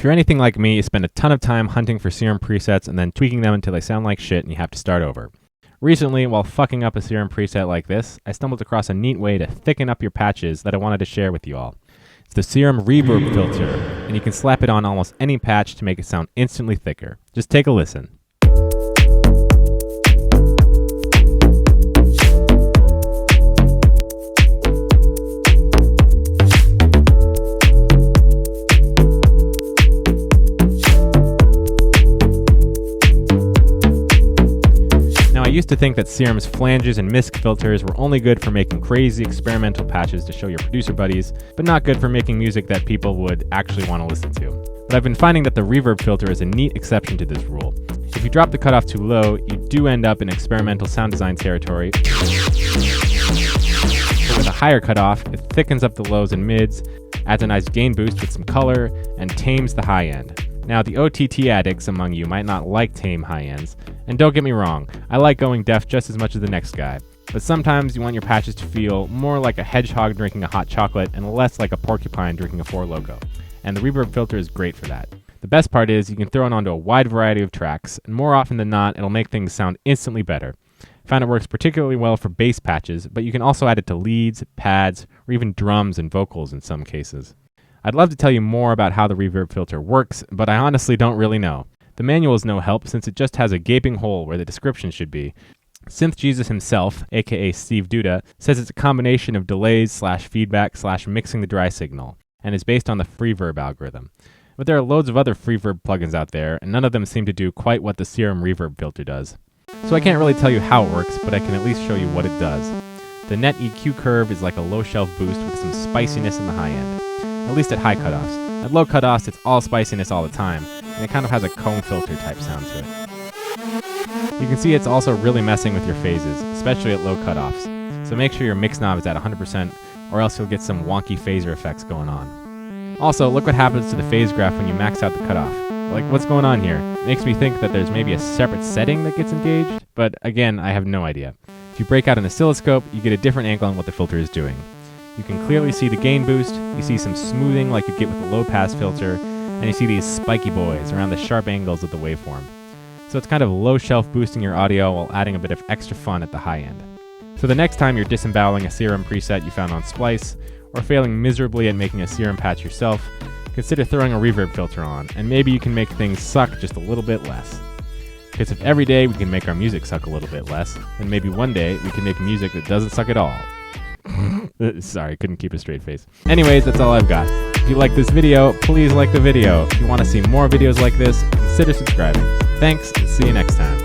If you're anything like me, you spend a ton of time hunting for Serum presets and then tweaking them until they sound like shit and you have to start over. Recently, while fucking up a Serum preset like this, I stumbled across a neat way to thicken up your patches that I wanted to share with you all. It's the Serum Reverb filter, and you can slap it on almost any patch to make it sound instantly thicker. Just take a listen. I used to think that Serum's flanges and misc filters were only good for making crazy experimental patches to show your producer buddies, but not good for making music that people would actually want to listen to. But I've been finding that the reverb filter is a neat exception to this rule. If you drop the cutoff too low, you do end up in experimental sound design territory. But with a higher cutoff, it thickens up the lows and mids, adds a nice gain boost with some color, and tames the high end. Now, the OTT addicts among you might not like tame high ends, and don't get me wrong, I like going deaf just as much as the next guy, but sometimes you want your patches to feel more like a hedgehog drinking a hot chocolate and less like a porcupine drinking a Four Loko, and the reverb filter is great for that. The best part is you can throw it onto a wide variety of tracks, and more often than not, it'll make things sound instantly better. I found it works particularly well for bass patches, but you can also add it to leads, pads, or even drums and vocals in some cases. I'd love to tell you more about how the reverb filter works, but I honestly don't really know. The manual is no help since it just has a gaping hole where the description should be. Synth Jesus himself, aka Steve Duda, says it's a combination of delays / feedback / mixing the dry signal, and is based on the Freeverb algorithm. But there are loads of other Freeverb plugins out there, and none of them seem to do quite what the Serum reverb filter does. So I can't really tell you how it works, but I can at least show you what it does. The net EQ curve is like a low shelf boost with some spiciness in the high end. At least at high cutoffs. At low cutoffs, it's all spiciness all the time, and it kind of has a cone filter type sound to it. You can see it's also really messing with your phases, especially at low cutoffs, so make sure your mix knob is at 100% or else you'll get some wonky phaser effects going on. Also, look what happens to the phase graph when you max out the cutoff. Like, what's going on here? It makes me think that there's maybe a separate setting that gets engaged, but again, I have no idea. If you break out an oscilloscope, you get a different angle on what the filter is doing. You can clearly see the gain boost, you see some smoothing like you get with the low pass filter, and you see these spiky boys around the sharp angles of the waveform. So it's kind of low shelf boosting your audio while adding a bit of extra fun at the high end. So the next time you're disemboweling a Serum preset you found on Splice, or failing miserably at making a Serum patch yourself, consider throwing a reverb filter on, and maybe you can make things suck just a little bit less. Because if every day we can make our music suck a little bit less, then maybe one day we can make music that doesn't suck at all. Sorry, couldn't keep a straight face. Anyways, that's all I've got. If you like this video, please like the video. If you want to see more videos like this, consider subscribing. Thanks, and see you next time.